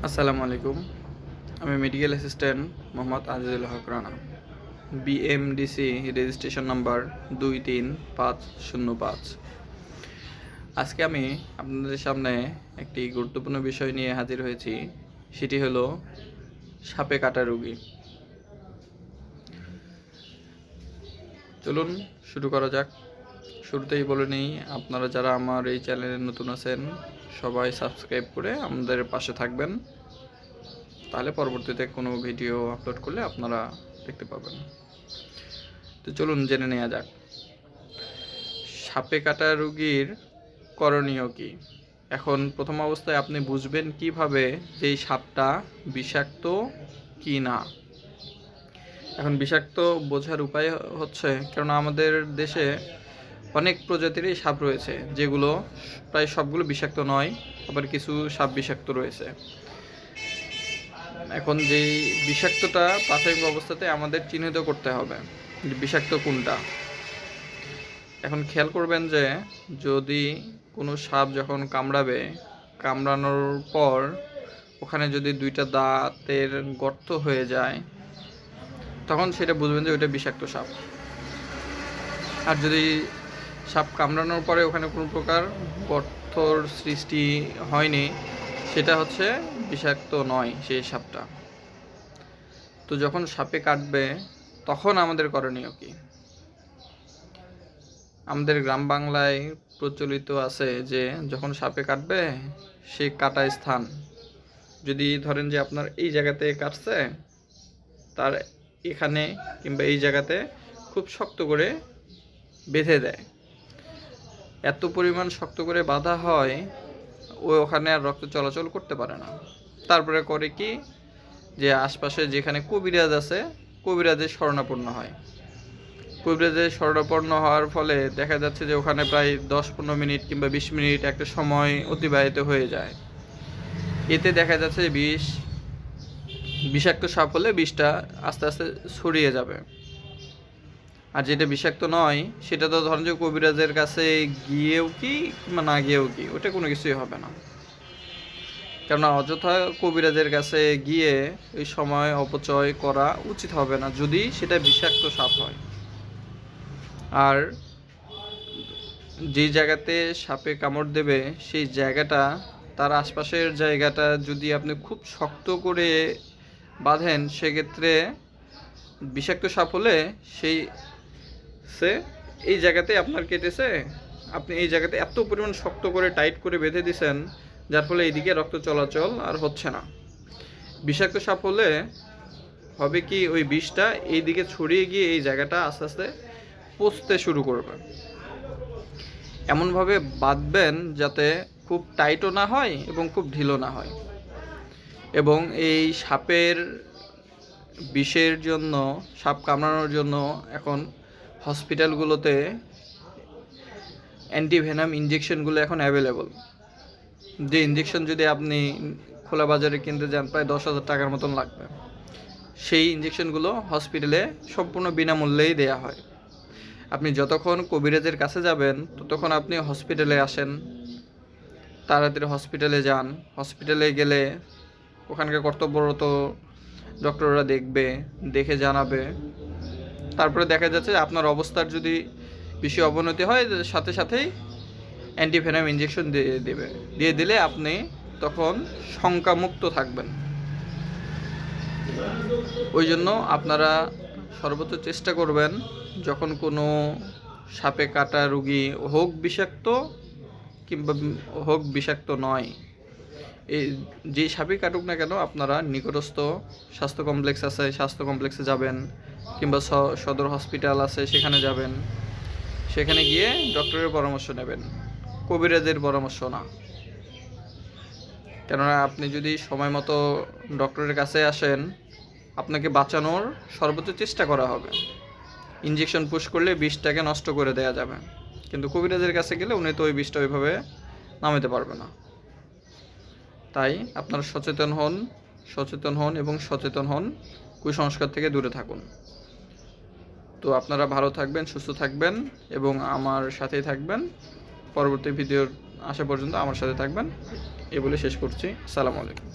আসসালামু আলাইকুম। আমি মেডিকেল অ্যাসিস্ট্যান্ট মোহাম্মদ আজিজুল হক রানা, বিএমডিসি রেজিস্ট্রেশন নাম্বার 23505। আজকে আমি আপনাদের সামনে একটি গুরুত্বপূর্ণ বিষয় নিয়ে হাজির হয়েছি, সেটি হলো সাপে কাটা রোগী। চলুন শুরু করা যাক। শুরুতেই বলে নিই, আপনারা যারা আমার এই চ্যানেলে নতুন আছেন সবাই সাবস্ক্রাইব করে আমাদের পাশে থাকবেন, তাহলে পরবর্তীতে কোনো ভিডিও আপলোড করলে আপনারা দেখতে পাবেন। তো চলুন জেনে নেওয়া যাক সাপে কাটা রোগীর করণীয় কি। এখন প্রথম অবস্থায় আপনি বুঝবেন কিভাবে যে এই সাপটা বিষাক্ত কি না। এখন বিষাক্ত বোঝার উপায় হচ্ছে, কারণ আমাদের দেশে অনেক প্রজাতিরই সাপ রয়েছে, যেগুলো প্রায় সবগুলো বিষাক্ত নয়, আবার কিছু সাপ বিষাক্ত রয়েছে। এখন যেই বিষাক্তটা প্রাথমিক অবস্থাতে আমাদের চিহ্নিত করতে হবে যে বিষাক্ত কোনটা। এখন খেয়াল করবেন যে যদি কোনো সাপ যখন কামড়াবে, কামড়ানোর পর ওখানে যদি দুইটা দাঁতের গর্ত হয়ে যায়, তখন সেটা বুঝবেন যে ওইটা বিষাক্ত সাপ। আর যদি সাপ কামড়ানোর পরে ওখানে কোনো প্রকার গর্তর সৃষ্টি হয়নি, সেটা হচ্ছে বিষাক্ত নয় সেই সাপটা। তো যখন সাপে কাটবে তখন আমাদের করণীয় কি। আমাদের গ্রাম বাংলায় প্রচলিত আছে যে যখন সাপে কাটবে, সেই কাটা স্থান যদি ধরেন যে আপনার এই জায়গাতে কাটছে, তার এখানে কিংবা এই জায়গাতে খুব শক্ত করে বেঁধে দেয়। এত পরিমাণ শক্ত করে বাঁধা হয় ওখানে আর রক্ত চলাচল করতে পারে না। তারপরে করে কি, যে আশপাশে যেখানে কবিরাজ আছে, কবিরাজের শরণাপন্ন হয়। কবিরাজের শরণাপন্ন হওয়ার ফলে দেখা যাচ্ছে যে ওখানে প্রায় 10-15 মিনিট কিংবা 20 মিনিট একটা সময় অতিবাহিত হয়ে যায়। এতে দেখা যাচ্ছে যে বিষাক্ত সাপ হলে বিষটা আস্তে আস্তে ছড়িয়ে যাবে। আর যেটা বিষাক্ত নয়, সেটা তো ধরেন যে কবিরাজের কাছে গিয়েও কি কিংবা না গিয়েও কি, ওটা কোনো কিছুই হবে না। কেননা অযথা কবিরাজের কাছে গিয়ে ওই সময় অপচয় করা উচিত হবে না, যদি সেটা বিষাক্ত সাপ হয়। আর যে জায়গাতে সাপে কামড় দেবে সেই জায়গাটা, তার আশপাশের জায়গাটা যদি আপনি খুব শক্ত করে বাঁধেন, সেক্ষেত্রে বিষাক্ত সাপ হলে এই জায়গাতে আপনার কেটেছে, আপনি এই জায়গাতে এত পরিমাণ শক্ত করে টাইট করে বেঁধে দিছেন, যার ফলে এইদিকে রক্ত চলাচল আর হচ্ছে না। বিষাক্ত সাপ হলে হবে কি, ওই বিষটা এইদিকে ছড়িয়ে গিয়ে এই জায়গাটা আস্তে আস্তে পচতে শুরু করবে। এমনভাবে বাঁধবেন যাতে খুব টাইটও না হয় এবং খুব ঢিলও না হয়। এবং এই সাপের বিষের জন্য, সাপ কামড়ানোর জন্য এখন হসপিটালগুলোতে অ্যান্টিভেনাম ইঞ্জেকশনগুলো এখন অ্যাভেলেবল। যে ইঞ্জেকশন যদি আপনি খোলা বাজারে কিনতে যান, প্রায় 10,000 টাকার মতন লাগবে। সেই ইঞ্জেকশনগুলো হসপিটালে সম্পূর্ণ বিনামূল্যেই দেয়া হয়। আপনি যতক্ষণ কবিরাজের কাছে যাবেন ততক্ষণ আপনি হসপিটালে আসেন, তাড়াতাড়ি হসপিটালে যান। হসপিটালে গেলে ওখানকার কর্তব্যরত ডক্টররা দেখে জানাবে। তারপরে দেখা যাচ্ছে আপনার অবস্থার যদি বেশি অবনতি হয়, সাথে সাথেই অ্যান্টিভেনাম ইঞ্জেকশন দিয়ে দিলে আপনি তখন শঙ্কামুক্ত থাকবেন। ওই জন্য আপনারা সর্বোচ্চ চেষ্টা করবেন, যখন কোনো সাপে কাটা রোগী হোক বিষাক্ত কিংবা হোক বিষাক্ত নয়, এই যেই সাপে কাটুক না কেন, আপনারা নিকটস্থ স্বাস্থ্য কমপ্লেক্স আছে, স্বাস্থ্য কমপ্লেক্সে যাবেন, কিংবা সদর হসপিটাল আছে সেখানে যাবেন। সেখানে গিয়ে ডক্টরের পরামর্শ নেবেন, কবিরাজের পরামর্শ না। কেননা আপনি যদি সময় মতো ডক্টরের কাছে আসেন, আপনাকে বাঁচানোর সর্বোচ্চ চেষ্টা করা হবে। ইঞ্জেকশন পুশ করলে বিষটাকে নষ্ট করে দেওয়া যাবে, কিন্তু কবিরাজের কাছে গেলে উনি তো ওই বিষটা ওইভাবে নামাতে পারবে না। তাই আপনারা সচেতন হন, কুসংস্কার থেকে দূরে থাকুন। তো আপনারা ভালো থাকবেন, সুস্থ থাকবেন এবং আমার সাথেই থাকবেন। পরবর্তী ভিডিওর আসা পর্যন্ত আমার সাথে থাকবেন, এ বলে শেষ করছি। আসসালামু আলাইকুম।